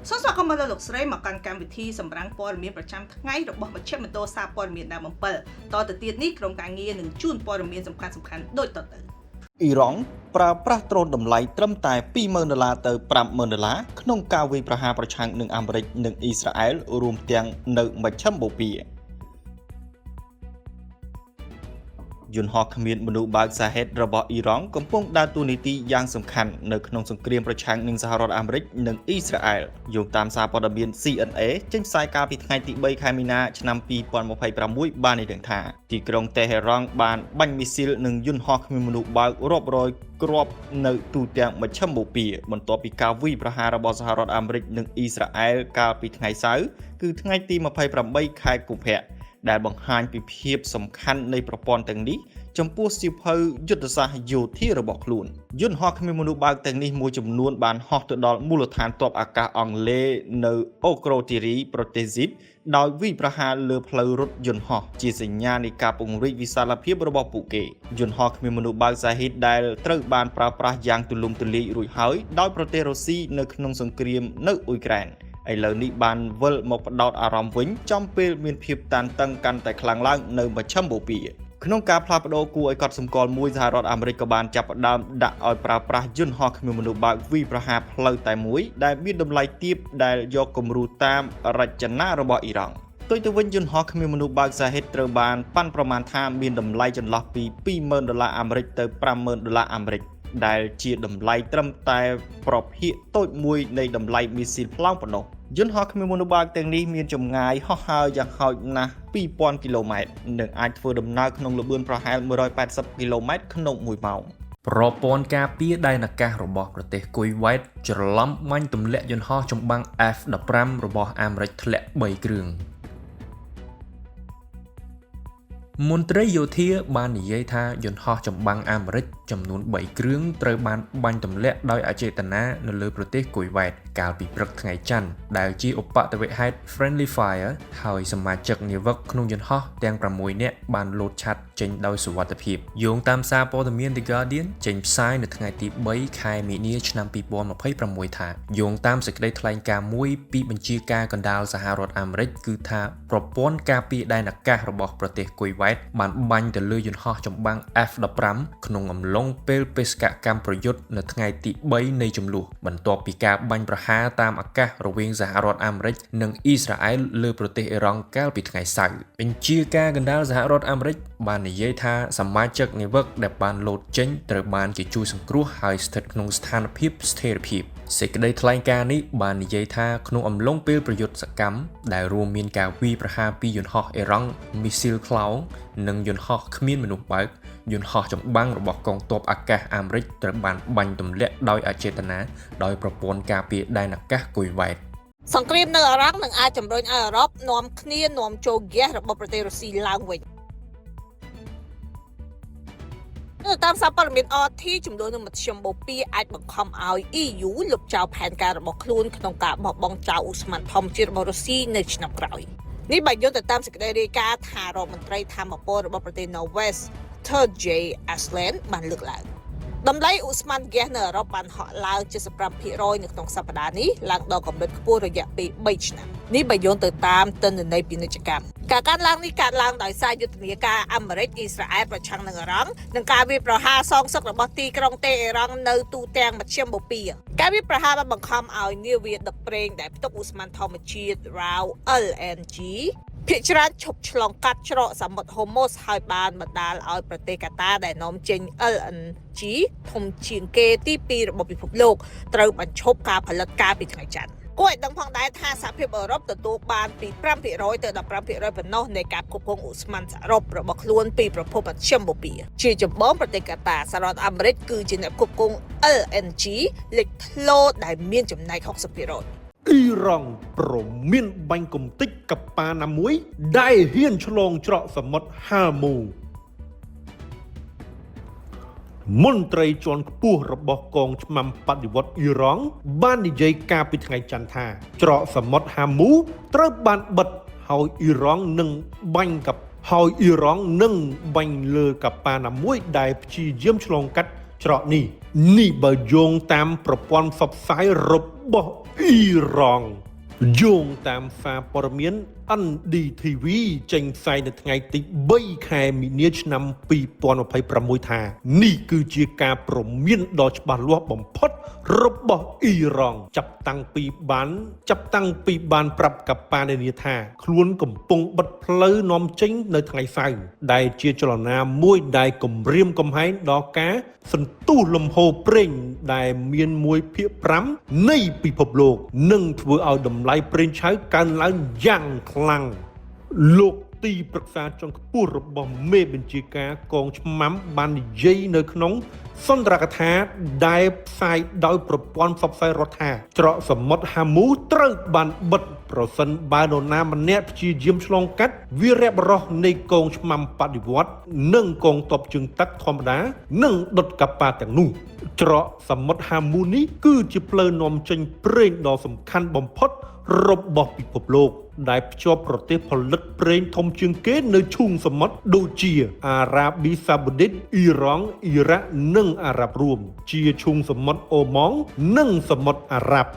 សូមស្វាគមន៍មកលោកស្រីមកកាន់កម្មវិធីសម្រាប់ព័ត៌មានប្រចាំថ្ងៃរបស់មជ្ឈមណ្ឌលសារព័ត៌មានដើម7តទៅទៀតនេះក្រុមការងារនឹងជូនព័ត៌មានសំខាន់ៗដូចតទៅអ៊ីរ៉ង់ប្រើប្រាស់ដ្រូនតម្លៃត្រឹមតែ$20,000ទៅ$50,000ក្នុងការវាយប្រហារប្រឆាំងនឹងអាមេរិកនិងអ៊ីស្រាអែលរួមទាំងនៅមជ្ឈមបូព៌ាយន្តហោះគ្មានមនុស្សបើកសាហេតរបស់អ៊ីរ៉ង់កំពុងដើរតួនាទីយ៉ាងសំខាន់នៅក្នុងសង្គ្រាមប្រឆាំងនឹងសហរដ្ឋអាមេរិកនិងអ៊ីស្រាអែលយោងតាមសារព័ត៌មាន CNA ចេញផ្សាយកាលពីថ្ងៃទី3ខែមីនាឆ្នាំ2026បានឲ្យដឹងថាទីក្រុងតេហេរ៉ង់បានបាញ់មីស៊ីលនិងយន្តហោះគ្មានមនុស្សបើករាប់រយគ្រាប់នៅទូទាំងមជ្ឈមបូព៌ាបន្ទាប់ពីការវាយប្រហាររបស់សហរដ្ឋអាមេរិកនិងអ៊ីស្រាអែលកាលពីថ្ងៃសៅរ៍គឺថ្ងៃទី28ខែកុម្ភៈដែលបង្ហាញពីភាពសំខាន់នៃប្រព័ន្ធទាំងនេះចំពោះសៀវភៅយុទ្ធសាស្ត្រយោធារបស់ខ្លួនយន្តហោះគ្មានមនុស្សបើកទាំងនេះមួយចំនួនបានហោះទៅដល់មូលដ្ឋានទ័ពអាកាសអង់គ្លេសនៅអូក្រូទីរីប្រទេសស៊ីបដោយវាយប្រហារលើផ្លូវរថយន្តហោះជាសញ្ញានៃការពង្រីកវិសាលភាពរបស់ពួកគេយន្តហោះគ្មានមនុស្សបើកសាហ៊ីតដែលត្រូវបានប្រើប្រាស់យ៉ាងទូលំទូលាយរួចហើយដោយប្រទេសរុស្ស៊ីនៅក្នុងសង្គ្រាមនៅអ៊ុយក្រែនឥឡូវនេះបានវិលមកផ្ដោតអារម្មណ៍វិញចំពេលមានភាពតានតឹងកាន់តែខ្លាំងឡើងនៅមជ្ឈមបូព៌ាក្នុងការផ្លាស់ប្ដូរគួរឲ្យកត់សម្គាល់មួយសហរដ្ឋអាមេរិកក៏បានចាប់ផ្ដើមដាក់ឲ្យប្រើប្រាស់យន្តហោះគ្មានមនុស្សបើកវាយប្រហារផ្លូវតែមួយដែលមានតម្លៃទាបដែលយកគំរូតាមរចនារបស់អ៊ីរ៉ង់ផ្ទុយទៅវិញយន្តហោះគ្មានមនុស្សបើកសាហេតត្រូវបានប៉ាន់ប្រមាណថាមានតម្លៃចន្លោះពី$20,000អាមេរិកទៅ$50,000អាមេរិកដែលជាតម្លៃត្រឹមតែប្រភាគតូចមួយនៃតម្លៃមីស៊ីលផ្លោងប៉ុណ្ណោះយន្តហោះគ្មានមនុស្សបើកទាំងនេះមានចម្ងាយហោះហើរយ៉ាងហោចណាស់2000គីឡូម៉ែត្រនិងអាចធ្វើដំណើរក្នុងល្បឿនប្រហែល180គីឡូម៉ែត្រក្នុង1ម៉ោងប្រព័ន្ធការពារដែនអាកាសរបស់ប្រទេសគុយវ៉ែតច្រឡំបាញ់ទម្លាក់យន្តហោះចម្បាំង F-15 របស់អាមេរិកធ្លាក់3គ្រឿងមន្ត្រីយោធាបាននិយាយថាយន្តហោះចម្បាំងអាមេរិកចំនួន3គ្រឿងត្រូវបានបាញ់ទម្លាក់ដោយអចេតនានៅលើប្រទេសគុយវ៉ែតកាលពីព្រឹកថ្ងៃច័ន្ទដែលជាឧបទ្ទវហេតុ Friendly Fire ហើយសមាជិកនាវិកក្នុងយន្តហោះទាំង6នាក់បានលោតឆាត់ចេញដោយសុវត្ថិភាពយោងតាមសារព័ត៌មាន The Guardian ចេញផ្សាយនៅថ្ងៃទី3ខែមីនាឆ្នាំ2026ថាយោងតាមសេចក្តីថ្លែងការណ៍មួយពីបញ្ជាការកណ្ដាលសហរដ្ឋអាមេរិកគឺថាប្រព័ន្ធការពារដែនអាកាសរបស់ប្រទេសគុយវ៉ែតបានបាញ់ទៅលើយន្តហោះចម្បាំង F-15 ក្នុងអំឡុងពេលបេសកកម្មប្រយុទ្ធនៅថ្ងៃទី3នៃចំនួនបន្ទាប់ពីការបាញ់ប្រហារតាមអាកាសរវាងសហរដ្ឋអាមេរិកនិងអ៊ីស្រាអែលលើប្រទេសអ៊ីរ៉ង់កាលពីថ្ងៃសៅរ៍បញ្ជាការកណ្ដាលសហរដ្ឋអាមេរិកបាននិយាយថាសមាជិកនាវិកដែលបានលោតចេញត្រូវបានគេជួយសង្គ្រោះហើយស្ថិតក្នុងស្ថានភាពស្ថិរភាពសេចក្តីថ្លែងការណ៍នេះបាននិយាយថាក្នុងអំឡុងពេលប្រយុទ្ធសកម្មដែលរួមមានការវាយប្រហារពីយន្តហោះអ៊ីរ៉ង់មីស៊ីល Cloud និងយន្តហោះគ្មានមនុស្សបើកយន្តហោះចម្បាំងរបស់កងទ័ពអាកាសអាមេរិកត្រូវបានបាញ់ទម្លាក់ដោយអចេតនាដោយប្រព័ន្ធការពារដែនអាកាសគុយវ៉ែតសង្គ្រាមនៅអ៊ីរ៉ង់នឹងអាចជំរុញឲ្យអឺរ៉ុបនាំគ្នានាំចូលហ្គាសរបស់ប្រទេសរុស្ស៊ីឡើងវិញតាមសារព័ត៌មាន RT ចំនួននឹងមជ្ឈមបូព៌ាអាចបង្ខំឲ្យ EU លុបចោលផែនការរបស់ខ្លួនក្នុងការបោះបង់ចោលឧស្ម័នធម្មជាតិរបស់រុស្ស៊ីនៅឆ្នាំក្រោយនេះបើយោងទៅតាមសេចក្តីរាយការណ៍ថារដ្ឋមន្ត្រីថាមពលរបស់ប្រទេស Norway Terje Asland បានលើកឡើងតម្លៃឧស្ម័នហ្គាសនៅអឺរ៉ុបបានហក់ឡើង 75% នៅក្នុងសប្តាហ៍នេះឡើងដល់កម្រិតខ្ពស់រយៈពេល3ឆ្នាំនេះបើយោងទៅតាមទិន្នន័យពាណិជ្ជកម្មការកើនឡើងនេះកើតឡើងដោយសារយុទ្ធនាការអាមេរិកអ៊ីស្រាអែលប្រឆាំងនឹងអ៊ីរ៉ង់និងការវាយប្រហារសងសឹករបស់ទីក្រុងតេហេរ៉ង់នៅទូទាំងមជ្ឈមបូព៌ាការវាយប្រហារបានបង្ខំឲ្យនាវាដឹកប្រេងដែលផ្ទុកឧស្ម័នធម្មជាតិ RAW LNG ភាគច្រើនឈប់ឆ្លងកាត់ច្រកសមុទ្រហូម៉ូសហើយបានបណ្ដាលឲ្យប្រទេសកាតាដែលនាំចេញ LNG ធំជាងគេទី2របស់ពិភពលោកត្រូវបញ្ឈប់ការផលិតកាលពីថ្ងៃច័ន្ទគួរឲ្យដឹងផងដែរថាសហភាពអឺរ៉ុបទទួលបានពី 5% ទៅ 15% ប៉ុណ្ណោះនៃការគ្រប់គ្រងឧស្ម័នសរុបរបស់ខ្លួនពីប្រភពមជ្ឈមបូព៌ាជាចម្បងប្រទេសកាតាសហរដ្ឋអាមេរិកគឺជាអ្នកគ្រប់គ្រង LNG លេចធ្លោដែលមានចំណែក 60%អ៊ីរ៉ង់ប្រមានបាញ់កំទេចកប៉ាណាមួយដែលហ៊ានឆ្លងច្រកសមុទ្រហាមូមន្ត្រីជាន់ខ្ពស់របស់កងឆ្មាំបដិវត្តអ៊ីរ៉ង់បាននិយាយកាលពីថ្ងៃច័ន្ទថាច្រកសមុទ្រហាមូត្រូវបានបិទហើយអ៊ីរ៉ង់នឹងបាញ់លើកប៉ាណាមួយដែលព្យាយាមឆ្លងកាត់ច្រកនេះ នេះបើយោងតាមប្រព័ន្ធផ្សព្វផ្សាយរបស់អ៊ីរ៉ង់យោងតាមសារព័ត៌មាន NDTV ចេញផ្សាយនៅថ្ងៃទី3ខែមីនាឆ្នាំ2026ថានេះគឺជាការព្រមានដ៏ច្បាស់លាស់បំផុតរបស់អ៊ីរ៉ង់ចាប់តាំងពីបានប្រាប់កប៉ាល់នានាថាខ្លួនកំពុងបិទផ្លូវនាំចេញនៅថ្ងៃសៅរ៍ដែលជាចលនាមួយដែលគំរាមកំហែងដល់ការសន្ទុះលំហូរប្រេងដែលមាន1/5នៃពិភពលោកនិងធ្វើឲ្យតម្លៃប្រេងឆៅកើនឡើងយ៉ាងខ្លាំងលោកទីប្រឹក្សាជាន់ខ្ពស់របស់មេបញ្ជាការកងឆ្មាំបាននិយាយនៅក្នុងសន្ទរកថាដែលផ្សាយដោយប្រព័ន្ធផ្សព្វផ្សាយរដ្ឋថាច្រកសមុទ្រហាមូត្រូវបានបិទប្រសិនបើនរណាម្នាក់ព្យាយាមឆ្លងកាត់វីរបុរសនៃកងឆ្មាំបដិវត្តន៍និងកងទ័ពជើងទឹកធម្មតានិងដុតកប៉ាល់ទាំងនោះច្រកសមុទ្រហាមូនេះគឺជាផ្លូវនាំចេញប្រេងដ៏សំខាន់បំផុតរបស់ពិភពលោកដែលភ្ជាប់ប្រទេសផលិតប្រេងធំជាងគេនៅឈូងសមុទ្រដូចជាអារ៉ាប៊ីសាអូឌីតអ៊ីរ៉ង់អ៊ីរ៉ាក់និងអារ៉ាប់រួមជាឈូងសមុទ្រអូម៉ង់និងសមុទ្រអារ៉ាប់